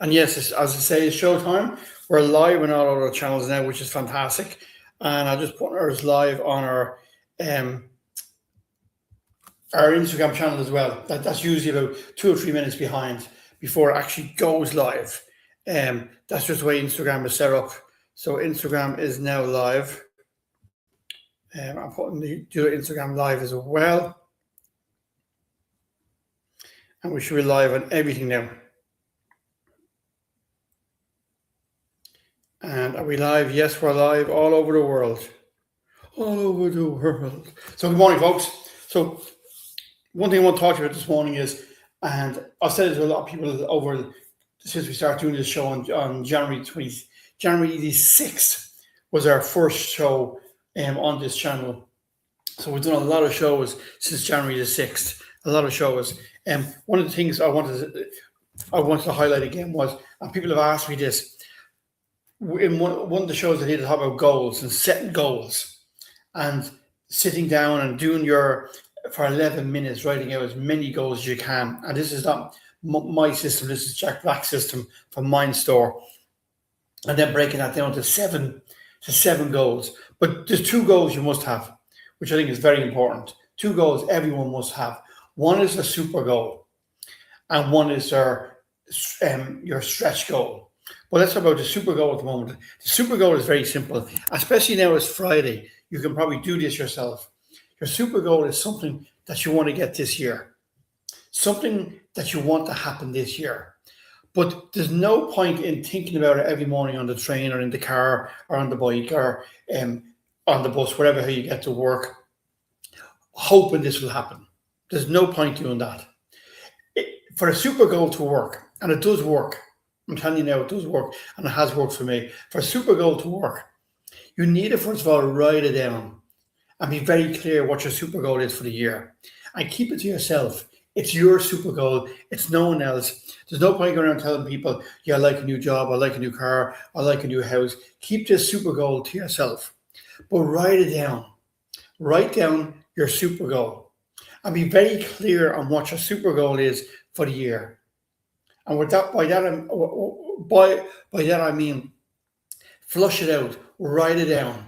And yes, as I say, it's showtime. We're live on all other channels now, which is fantastic. And I just put ours live on um, our Instagram channel as well. That's usually about 2 or 3 minutes behind before it actually goes live. That's just the way Instagram is set up. So Instagram is now live. I'm putting the Instagram live as well. And we should be live on everything now. And are we live? Yes, we're live all over the world. All over the world. So good morning, folks. So one thing I want to talk to you about this morning is, and I've said it to a lot of people over since we started doing this show on January the 6th was our first show on this channel. So we've done a lot of shows since January the 6th, a lot of shows. One of the things I wanted to highlight again was, and people have asked me this, in one of the shows I did talk about goals and setting goals and sitting down and doing for 11 minutes, writing out as many goals as you can. And this is not my system, this is Jack Black's system from Mindstore. And then breaking that down to seven goals. But there's 2 goals you must have, which I think is very important. 2 goals everyone must have. One is a super goal, and one is your stretch goal. But let's talk about the super goal at the moment. The super goal is very simple, especially now it's Friday. You can probably do this yourself. Your super goal is something that you want to get this year, something that you want to happen this year. But there's no point in thinking about it every morning on the train or in the car or on the bike or on the bus, wherever how you get to work, hoping this will happen. There's no point doing that. For a super goal to work, and it does work, I'm telling you now, it does work, and it has worked for me. For a super goal to work, you need to, first of all, write it down and be very clear what your super goal is for the year. And keep it to yourself. It's your super goal. It's no one else. There's no point going around telling people, yeah, I like a new job, I like a new car, I like a new house. Keep this super goal to yourself. But write it down. Write down your super goal. And be very clear on what your super goal is for the year. And by that I mean, flush it out, write it down,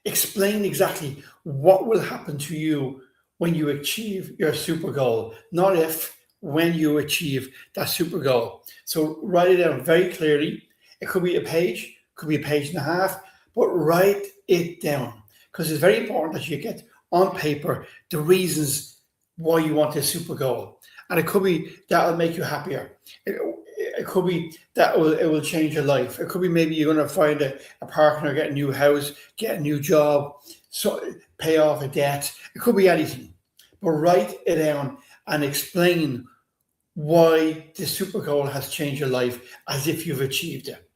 explain exactly what will happen to you when you achieve your super goal, not if, when you achieve that super goal. So write it down very clearly. It could be a page, could be a page and a half, but write it down, because it's very important that you get on paper the reasons why you want this super goal. And it could be that will make you happier. It could be that it will change your life. It could be maybe you're going to find a partner, get a new house, get a new job, so pay off a debt. It could be anything. But write it down and explain why the super goal has changed your life as if you've achieved it.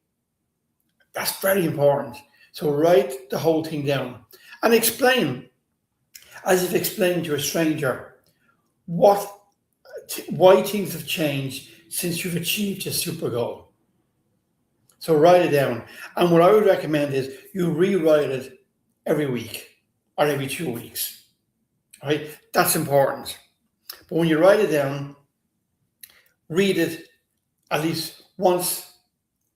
That's very important. So write the whole thing down and explain, as if explaining to a stranger, why things have changed since you've achieved your super goal. So write it down. And what I would recommend is you rewrite it every week or every 2 weeks. Right? That's important. But when you write it down, read it at least once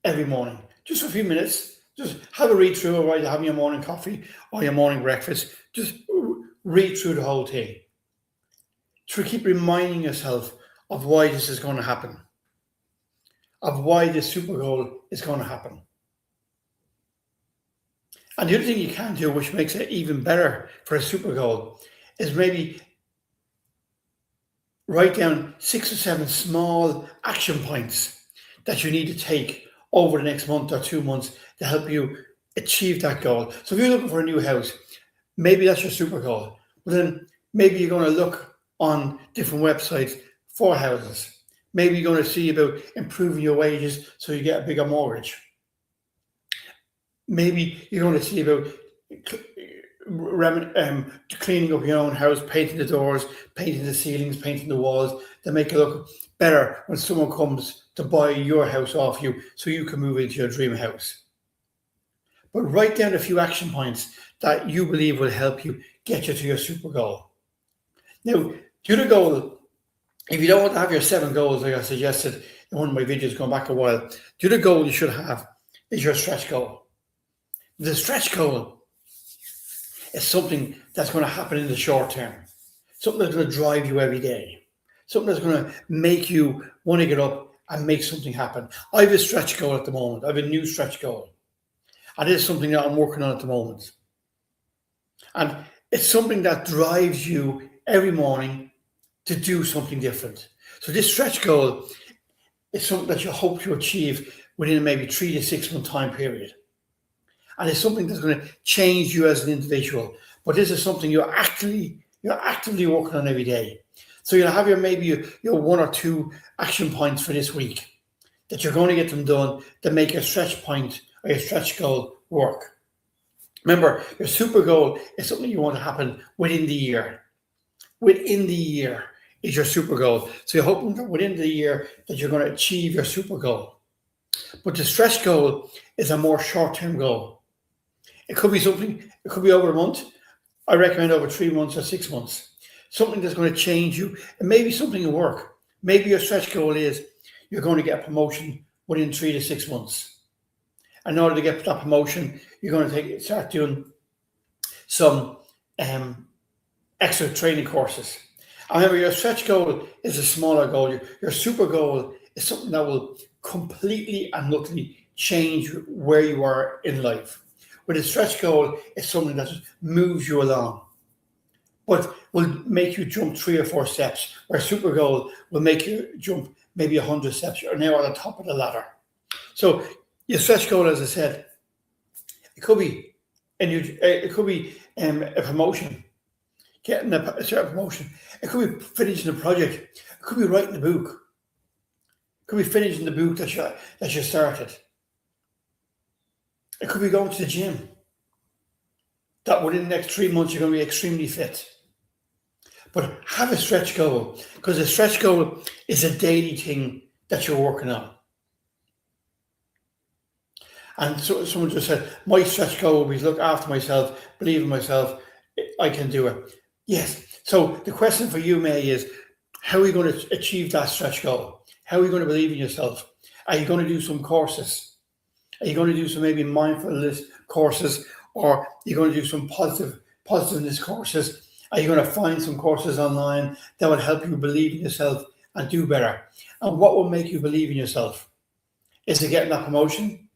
every morning, just for a few minutes. Just have a read through it while you're having your morning coffee or your morning breakfast. Just read through the whole thing. To keep reminding yourself of why this is going to happen, of why this super goal is going to happen. And the other thing you can do, which makes it even better for a super goal, is maybe write down 6 or 7 small action points that you need to take over the next month or 2 months to help you achieve that goal. So if you're looking for a new house, maybe that's your super goal. But then maybe you're going to look on different websites for houses. Maybe you're going to see about improving your wages so you get a bigger mortgage. Maybe you're going to see about cleaning up your own house, painting the doors, painting the ceilings, painting the walls to make it look better when someone comes to buy your house off you so you can move into your dream house. But write down a few action points that you believe will help you get you to your super goal. Now, the other goal, if you don't want to have your 7 goals like I suggested, one of my videos going back a while. The other goal you should have is your stretch goal. The stretch goal is something that's going to happen in the short term, something that's going to drive you every day, something that's going to make you want to get up and make something happen. I have a stretch goal at the moment. I have a new stretch goal. And it is something that I'm working on at the moment. And it's something that drives you every morning to do something different. So this stretch goal is something that you hope to achieve within maybe 3 to 6 month time period. And it's something that's going to change you as an individual. But this is something you're actively working on every day. So you'll have your 1 or 2 action points for this week that you're going to get them done to make your stretch point or your stretch goal work. Remember, your super goal is something you want to happen within the year. Within the year is your super goal. So you're hoping that within the year that you're going to achieve your super goal. But the stretch goal is a more short-term goal. It could be over a month. I recommend over 3 months or 6 months. Something that's going to change you. And maybe something will work. Maybe your stretch goal is you're going to get a promotion within 3 to 6 months. In order to get that promotion, you're going to start doing some extra training courses. And remember, your stretch goal is a smaller goal. Your super goal is something that will completely and utterly change where you are in life. But a stretch goal is something that just moves you along, but will make you jump 3 or 4 steps, where a super goal will make you jump maybe 100 steps. You're now at the top of the ladder. So your stretch goal, as I said, it could be a promotion, getting a certain promotion. It could be finishing a project. It could be writing a book. It could be finishing the book that you started. It could be going to the gym. That within the next 3 months you're going to be extremely fit. But have a stretch goal, because a stretch goal is a daily thing that you're working on. And so someone just said, my stretch goal will be to look after myself, believe in myself, I can do it. Yes. So the question for you, May, is how are you going to achieve that stretch goal? How are you going to believe in yourself? Are you going to do some courses? Are you going to do some maybe mindfulness courses, or are you going to do some positiveness courses? Are you going to find some courses online that will help you believe in yourself and do better? And what will make you believe in yourself? Is it getting that promotion?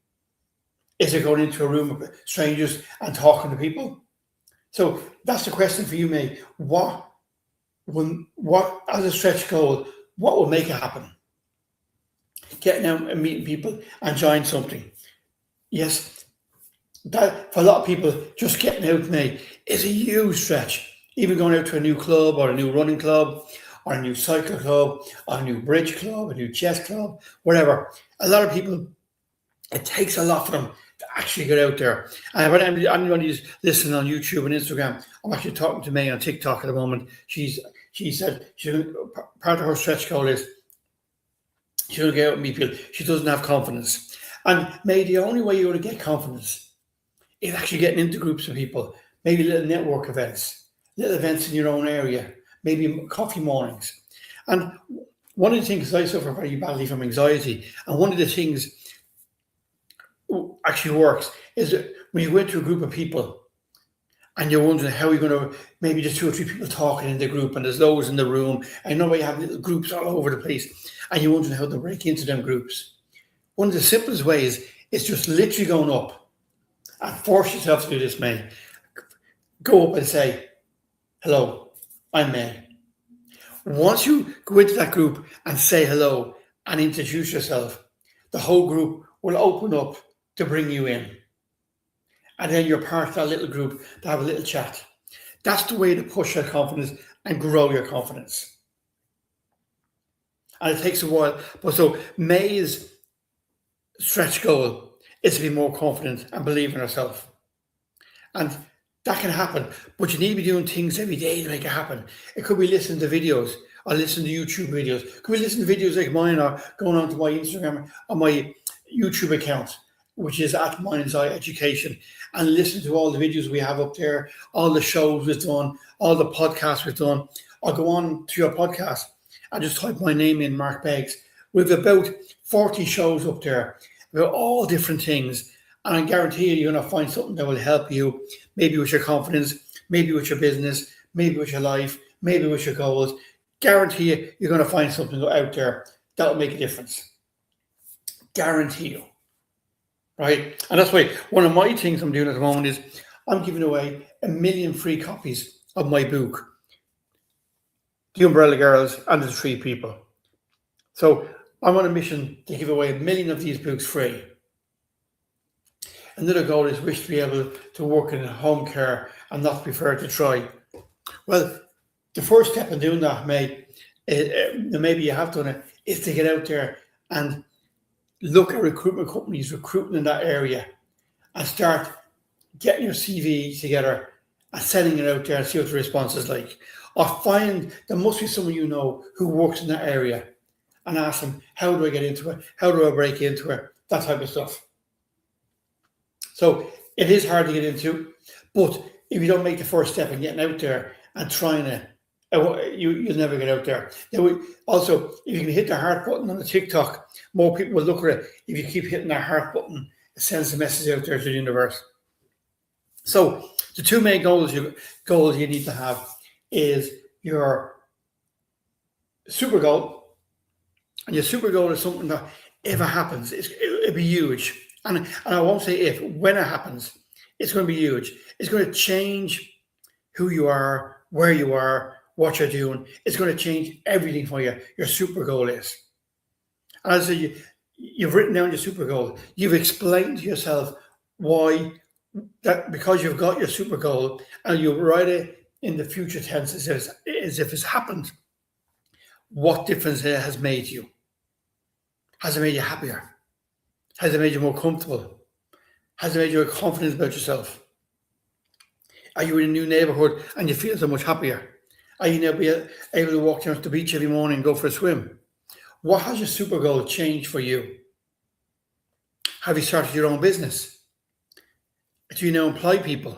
Is it going into a room of strangers and talking to people? So that's the question for you, May. What as a stretch goal, what will make it happen? Getting out and meeting people and join something. Yes, that for a lot of people, just getting out, May, is a huge stretch. Even going out to a new club or a new running club or a new cycle club or a new bridge club, a new chess club, whatever. A lot of people, it takes a lot for them to actually get out there. And when anyone who's listening on YouTube and Instagram, I'm actually talking to May on TikTok at the moment. She said part of her stretch goal is she's going to get out and meet people. She doesn't have confidence. And May, the only way you're going to get confidence is actually getting into groups of people, maybe little network events, little events in your own area, maybe coffee mornings. And one of the things, I suffer very badly from anxiety, and one of the things actually works is that when you go into a group of people and you're wondering how you're going to, maybe just 2 or 3 people talking in the group and there's loads in the room, and you know you have little groups all over the place, and you're wondering how to break into them groups. One of the simplest ways is just literally going up and force yourself to do this, May. Go up and say, hello, I'm May. Once you go into that group and say hello and introduce yourself, the whole group will open up to bring you in. And then you're part of that little group to have a little chat. That's the way to push your confidence and grow your confidence. And it takes a while. But so May's stretch goal is to be more confident and believe in herself. And that can happen, but you need to be doing things every day to make it happen. It could be listening to videos or listening to YouTube videos. It could be listening to videos like mine, or going on to my Instagram or my YouTube account, which is at Mind's Eye Education, and listen to all the videos we have up there, all the shows we've done, all the podcasts we've done. Or go on to your podcast and just type my name in, Mark Beggs, We've about 40 shows up there about all different things. And I guarantee you're going to find something that will help you, maybe with your confidence, maybe with your business, maybe with your life, maybe with your goals. Guarantee you, you're going to find something out there that will make a difference. Guarantee you. Right? And that's why one of my things I'm doing at the moment is I'm giving away 1 million free copies of my book, The Umbrella Girls and the Three People. So I'm on a mission to give away 1 million of these books free. Another goal is wish to be able to work in home care and not prefer to try. Well, the first step in doing that, maybe you have done it, is to get out there and look at recruitment companies recruiting in that area and start getting your CV together and sending it out there and see what the response is like. Or find there must be someone you know who works in that area and ask them, how do I get into it? How do I break into it? That type of stuff. So it is hard to get into, but if you don't make the first step in getting out there and trying it, you'll never get out there. Also, if you can hit the heart button on the TikTok, more people will look at it. If you keep hitting that heart button, it sends a message out there to the universe. So the two main goals you need to have is your super goal. And your super goal is something that, if it happens, it'll be huge. And I won't say if, when it happens, it's going to be huge. It's going to change who you are, where you are, what you're doing. It's going to change everything for you. Your super goal is. And as I say, you've written down your super goal. You've explained to yourself why, that because you've got your super goal and you write it in the future tense as if it's happened, what difference it has made you. Has it made you happier? Has it made you more comfortable? Has it made you confident about yourself? Are you in a new neighborhood and you feel so much happier? Are you now able to walk down to the beach every morning and go for a swim? What has your super goal changed for you? Have you started your own business? Do you now employ people?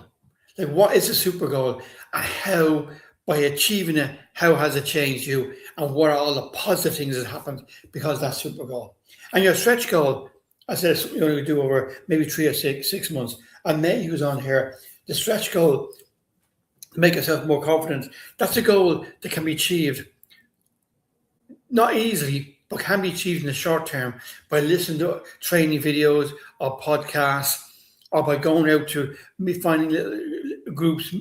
Like, what is a super goal, and how, by achieving it, how has it changed you, and what are all the positive things that happened because of that super goal? And your stretch goal, I said, it's something you're going to do over maybe 3 or 6 months. And May, who's on here, the stretch goal, to make yourself more confident, that's a goal that can be achieved, not easily, but can be achieved in the short term by listening to training videos or podcasts, or by going out to finding little groups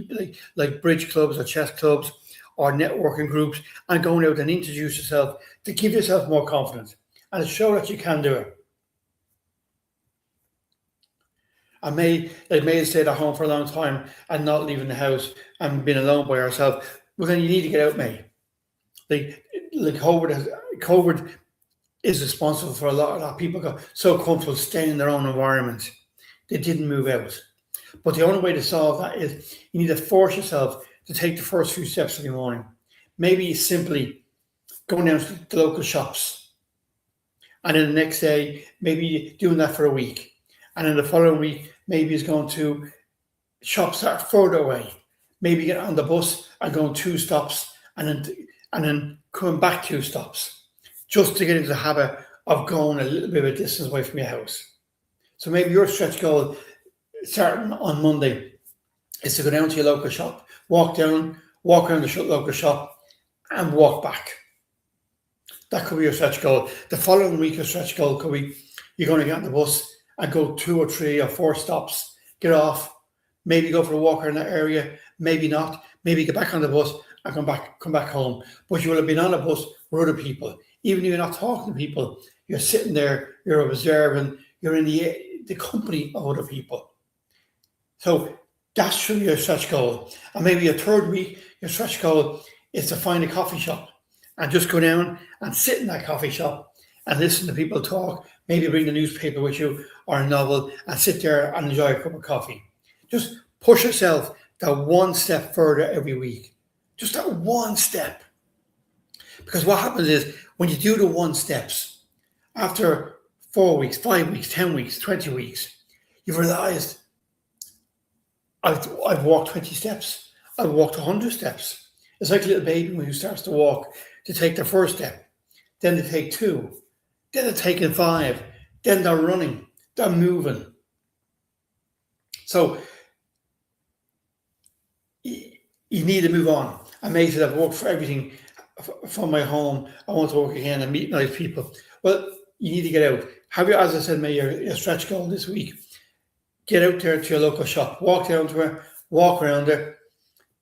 like bridge clubs or chess clubs or networking groups, and going out and introduce yourself to give yourself more confidence and to show that you can do it. And May stayed at home for a long time and not leaving the house and being alone by herself. Well, then you need to get out, May. Like COVID is responsible for a lot of people got so comfortable staying in their own environment. They didn't move out. But the only way to solve that is you need to force yourself to take the first few steps in the morning. Maybe simply going down to the local shops. And then the next day, maybe doing that for a week. And then the following week, maybe it's going to shops that are further away. Maybe get on the bus and going 2 stops and then coming back 2 stops, just to get into the habit of going a little bit of a distance away from your house. So maybe your stretch goal, starting on Monday, is to go down to your local shop, walk around the local shop, and walk back. That could be your stretch goal. The following week, your stretch goal could be you're going to get on the bus and go 2 or 3 or 4 stops, get off, maybe go for a walk around that area, maybe not, maybe get back on the bus and come back home. But you will have been on a bus with other people. Even if you're not talking to people, you're sitting there, you're observing, you're in the company of other people. So that should be your stretch goal. And maybe your third week, your stretch goal is to find a coffee shop and just go down and sit in that coffee shop and listen to people talk, maybe bring the newspaper with you or a novel and sit there and enjoy a cup of coffee. Just push yourself that 1 step further every week. Just that 1 step. Because what happens is when you do the 1 steps, after 4 weeks, 5 weeks, 10 weeks, 20 weeks, you've realized I've walked 20 steps. I've walked 100 steps. It's like a little baby who starts to walk, to take their first step, then they take 2, then they're taking 5, then they're running, they're moving. So you need to move on. I made it. I've worked for everything from my home. I want to work again and meet nice people. Well, you need to get out. Have you, as I said, made your stretch goal this week. Get out there to your local shop. Walk down to her, walk around there,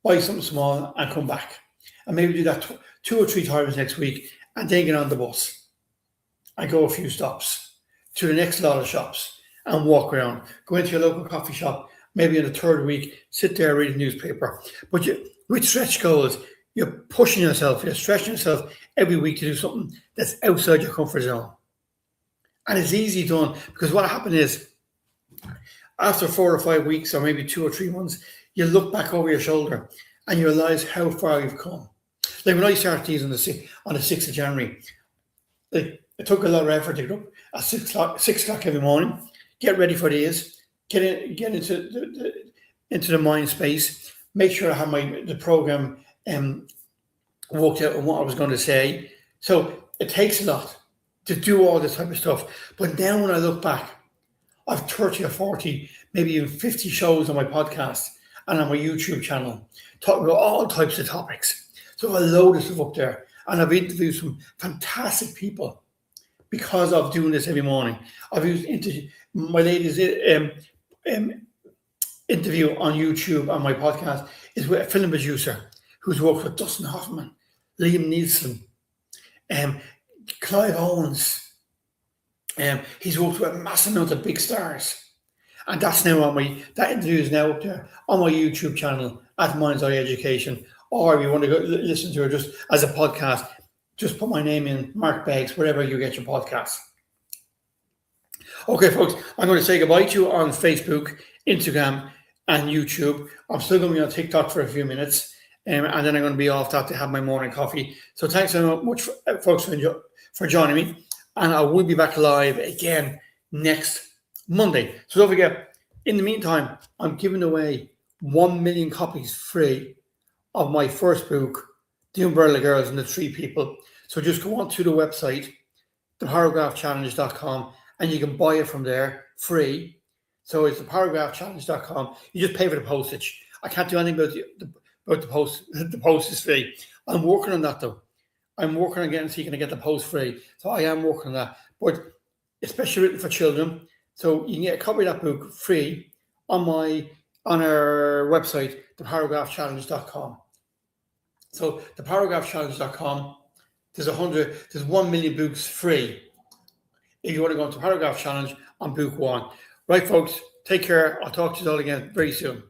buy something small and come back. And maybe do that 2 or 3 times next week and then get on the bus and go a few stops to the next lot of shops and walk around. Go into your local coffee shop, maybe in the 3rd week, sit there, read a newspaper. But with stretch goals, you're pushing yourself, you're stretching yourself every week to do something that's outside your comfort zone. And it's easy done because what happened is after 4 or 5 weeks or maybe 2 or 3 months, you look back over your shoulder and you realize how far you've come. Like when I started these on the 6th of January, it took a lot of effort to get up at 6 o'clock every morning, get ready for these, get into the mind space, make sure I have the program worked out on what I was going to say. So it takes a lot to do all this type of stuff. But now when I look back, I've 30 or 40, maybe even 50 shows on my podcast and on my YouTube channel, talking about all types of topics. So I've a load of stuff up there. And I've interviewed some fantastic people because of doing this every morning. I've used my latest interview on YouTube on my podcast is with a film producer who's worked with Dustin Hoffman, Liam Neeson, Clive Owens. He's worked with a massive amount of big stars. And that's now that interview is now up there on my YouTube channel at Mind's Eye Education. Or if you want to go listen to it just as a podcast, just put my name in, Mark Beggs, wherever you get your podcasts. Okay, folks, I'm going to say goodbye to you on Facebook, Instagram, and YouTube. I'm still going to be on TikTok for a few minutes, and then I'm going to be off that to have my morning coffee. So thanks so much, folks, for joining me. And I will be back live again next Monday. So don't forget, in the meantime, I'm giving away 1 million copies free of my first book, The Umbrella Girls and the 3 People. So just go on to the website, theparagraphchallenge.com, and you can buy it from there free. So it's theparagraphchallenge.com. You just pay for the postage. I can't do anything about the post. The post is free. I'm working on that though. I'm working on getting so you can get the post free. So I am working on that. But especially written for children. So you can get a copy of that book free on our website, theparagraphchallenge.com. So theparagraphchallenge.com, there's 1 million books free if you want to go into Paragraph Challenge on book 1. Right, folks, take care. I'll talk to you all again very soon.